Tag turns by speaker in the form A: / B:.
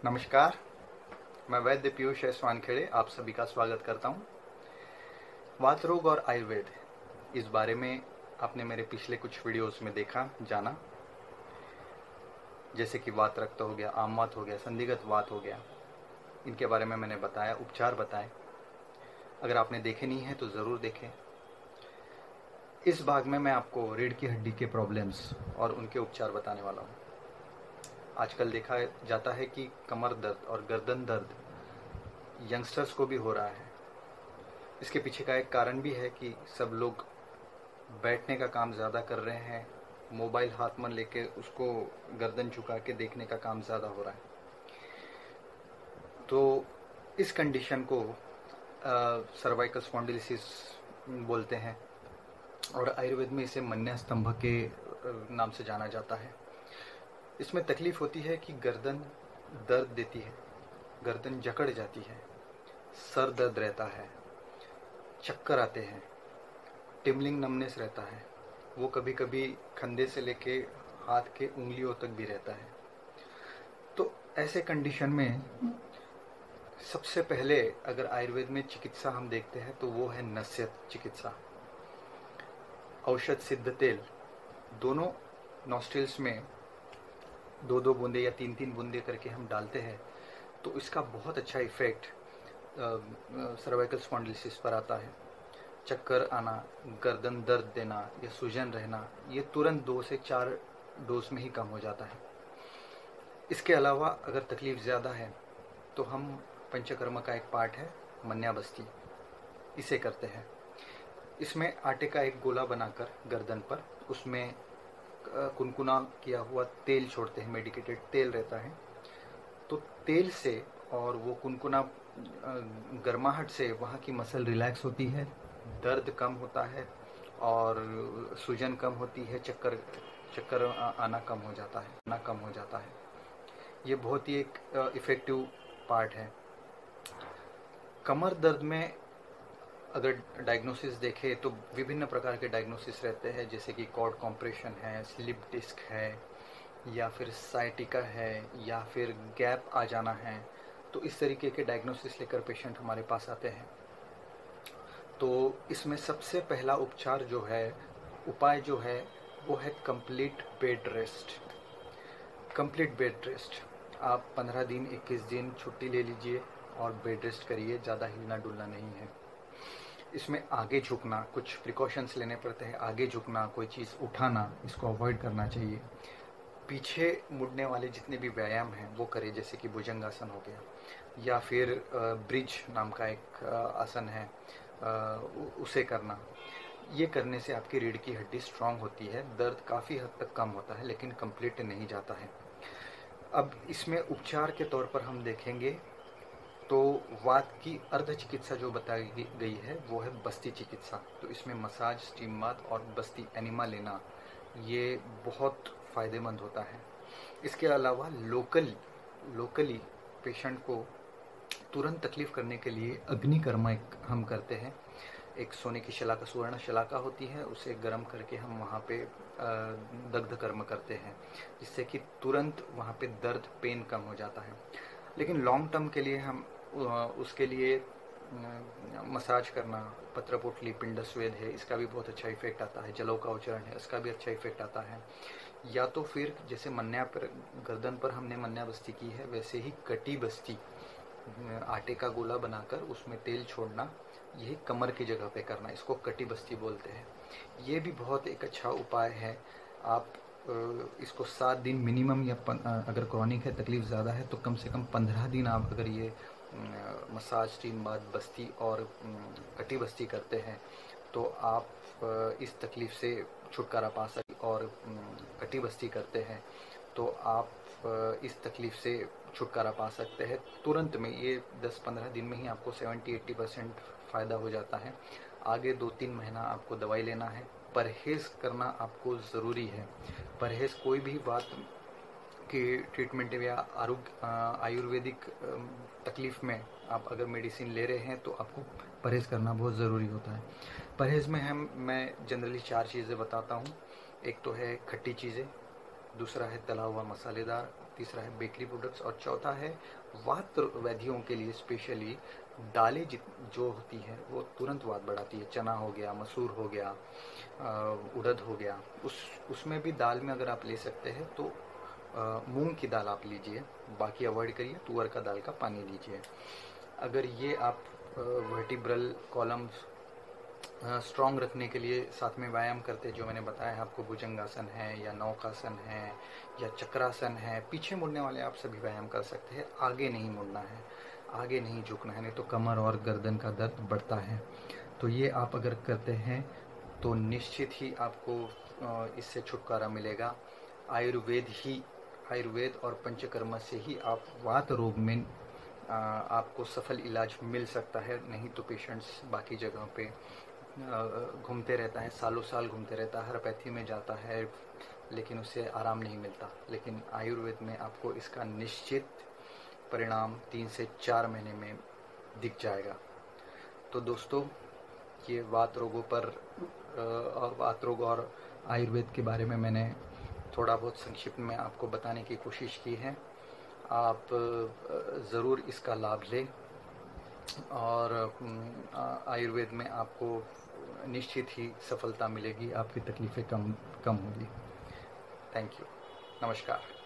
A: नमस्कार, मैं वैद्य पीयूष एस वानखेड़े आप सभी का स्वागत करता हूँ। वात रोग और आयुर्वेद, इस बारे में आपने मेरे पिछले कुछ वीडियोस में देखा जाना, जैसे कि वात रक्त हो गया, आम वात हो गया, संधिगत वात हो गया। इनके बारे में मैंने बताया, उपचार बताए। अगर आपने देखे नहीं हैं तो ज़रूर देखें। इस भाग में मैं आपको रीढ़ की हड्डी के प्रॉब्लम्स और उनके उपचार बताने वाला हूँ। आजकल देखा जाता है कि कमर दर्द और गर्दन दर्द यंगस्टर्स को भी हो रहा है। इसके पीछे का एक कारण भी है कि सब लोग बैठने का काम ज़्यादा कर रहे हैं, मोबाइल हाथ में लेके उसको गर्दन झुका के देखने का काम ज़्यादा हो रहा है। तो इस कंडीशन को सर्वाइकल स्पॉन्डिलोसिस बोलते हैं और आयुर्वेद में इसे मन्या स्तंभ के नाम से जाना जाता है। इसमें तकलीफ होती है कि गर्दन दर्द देती है, गर्दन जकड़ जाती है, सर दर्द रहता है, चक्कर आते हैं, टिमलिंग नमनेस रहता है। वो कभी कभी कंधे से लेके हाथ के उंगलियों तक भी रहता है। तो ऐसे कंडीशन में सबसे पहले अगर आयुर्वेद में चिकित्सा हम देखते हैं तो वो है नस्य चिकित्सा। औषध सिद्ध तेल दोनों नॉस्ट्रिल्स में 2-2 बूंदे या 3-3 बूंदे करके हम डालते हैं, तो इसका बहुत अच्छा इफेक्ट सर्वाइकल स्पॉन्डिलोसिस पर आता है। चक्कर आना, गर्दन दर्द देना या सूजन रहना, ये तुरंत 2 से 4 डोज में ही कम हो जाता है। इसके अलावा अगर तकलीफ ज़्यादा है तो हम पंचकर्म का एक पार्ट है मन्याबस्ती, इसे करते हैं। इसमें आटे का एक गोला बनाकर गर्दन पर उसमें कुनकुना किया हुआ तेल छोड़ते हैं, मेडिकेटेड तेल रहता है। तो तेल से और वो कुनकुना गर्माहट से वहाँ की मसल रिलैक्स होती है, दर्द कम होता है और सूजन कम होती है, चक्कर आना कम हो जाता है। ये बहुत ही एक इफ़ेक्टिव पार्ट है। कमर दर्द में अगर डायग्नोसिस देखें तो विभिन्न प्रकार के डायग्नोसिस रहते हैं, जैसे कि कॉर्ड कॉम्प्रेशन है, स्लिप डिस्क है, या फिर साइटिका है, या फिर गैप आ जाना है। तो इस तरीके के डायग्नोसिस लेकर पेशेंट हमारे पास आते हैं। तो इसमें सबसे पहला उपाय जो है वो है complete bed rest. Complete bed rest, आप 15 दिन 21 दिन छुट्टी ले लीजिए और बेड रेस्ट करिए, ज़्यादा हिलना डुलना नहीं है। इसमें आगे झुकना, कुछ प्रिकॉशंस लेने पड़ते हैं। आगे झुकना, कोई चीज़ उठाना, इसको अवॉइड करना चाहिए। पीछे मुड़ने वाले जितने भी व्यायाम हैं वो करें, जैसे कि भुजंगासन हो गया, या फिर ब्रिज नाम का एक आसन है, उसे करना। ये करने से आपकी रीढ़ की हड्डी स्ट्रांग होती है, दर्द काफ़ी हद तक कम होता है, लेकिन कंप्लीट नहीं जाता है। अब इसमें उपचार के तौर पर हम देखेंगे तो वात की अर्ध चिकित्सा जो बताई गई है वो है बस्ती चिकित्सा। तो इसमें मसाज, स्टीम बाथ और बस्ती एनिमा लेना ये बहुत फ़ायदेमंद होता है। इसके अलावा लोकली पेशेंट को तुरंत तकलीफ़ करने के लिए अग्निकर्म एक हम करते हैं। एक सोने की शलाका, सुवर्ण शलाका होती है, उसे गर्म करके हम वहाँ पे दग्ध कर्म करते हैं, जिससे कि तुरंत वहाँ पे दर्द, पेन कम हो जाता है। लेकिन लॉन्ग टर्म के लिए हम उसके लिए मसाज करना, पत्रपोटली, पिंड स्वेद है, इसका भी बहुत अच्छा इफेक्ट आता है। जलों का उच्चारण है, इसका भी अच्छा इफेक्ट आता है। या तो फिर जैसे गर्दन पर हमने मन्या बस्ती की है, वैसे ही कटी बस्ती, आटे का गोला बनाकर उसमें तेल छोड़ना, यही कमर की जगह पे करना, इसको कटी बस्ती बोलते हैं। ये भी बहुत एक अच्छा उपाय है। आप इसको 7 दिन मिनिमम, या अगर क्रॉनिक है, तकलीफ ज़्यादा है, तो कम से कम 15 दिन आप अगर ये मसाज, स्टीम बाथ, बस्ती और कटी बस्ती करते हैं तो आप इस तकलीफ़ से छुटकारा पा सकते। और कटी बस्ती करते हैं तो आप इस तकलीफ़ से छुटकारा पा सकते हैं तुरंत में। ये 10-15 दिन में ही आपको 70-80% फ़ायदा हो जाता है। आगे 2-3 महीना आपको दवाई लेना है। परहेज़ करना आपको ज़रूरी है। परहेज़ कोई भी बात की ट्रीटमेंट या आयुर्वेदिक तकलीफ़ में आप अगर मेडिसिन ले रहे हैं तो आपको परहेज़ करना बहुत ज़रूरी होता है। परहेज़ में मैं जनरली 4 चीज़ें बताता हूँ। एक तो है खट्टी चीज़ें, दूसरा है तला हुआ मसालेदार, तीसरा है बेकरी प्रोडक्ट्स और चौथा है वात व्याधियों के लिए स्पेशली दालें जो होती हैं वो तुरंत वात बढ़ाती है। चना हो गया, मसूर हो गया, उड़द हो गया, उसमें भी दाल में अगर आप ले सकते हैं तो मूंग की दाल आप लीजिए, बाकी अवॉइड करिए। तुअर का दाल का पानी लीजिए। अगर ये आप वर्टिब्रल कॉलम्स स्ट्रॉन्ग रखने के लिए साथ में व्यायाम करते हैं, जो मैंने बताया आपको, भुजंगासन है या नौकासन है या चक्रासन है, पीछे मुड़ने वाले आप सभी व्यायाम कर सकते हैं। आगे नहीं मुड़ना है, आगे नहीं झुकना है, नहीं तो कमर और गर्दन का दर्द बढ़ता है। तो ये आप अगर करते हैं तो निश्चित ही आपको इससे छुटकारा मिलेगा। आयुर्वेद और पंचकर्म से ही आप वात रोग में आपको सफल इलाज मिल सकता है। नहीं तो पेशेंट्स बाकी जगहों पे घूमते रहता है, सालों साल घूमते रहता है, हरपैथी में जाता है, लेकिन उसे आराम नहीं मिलता। लेकिन आयुर्वेद में आपको इसका निश्चित परिणाम 3 से 4 महीने में दिख जाएगा। तो दोस्तों, ये वात रोगों पर और वात रोग और आयुर्वेद के बारे में मैंने थोड़ा बहुत संक्षिप्त में आपको बताने की कोशिश की है। आप ज़रूर इसका लाभ लें और आयुर्वेद में आपको निश्चित ही सफलता मिलेगी, आपकी तकलीफ़ें कम होंगी। Thank you. नमस्कार।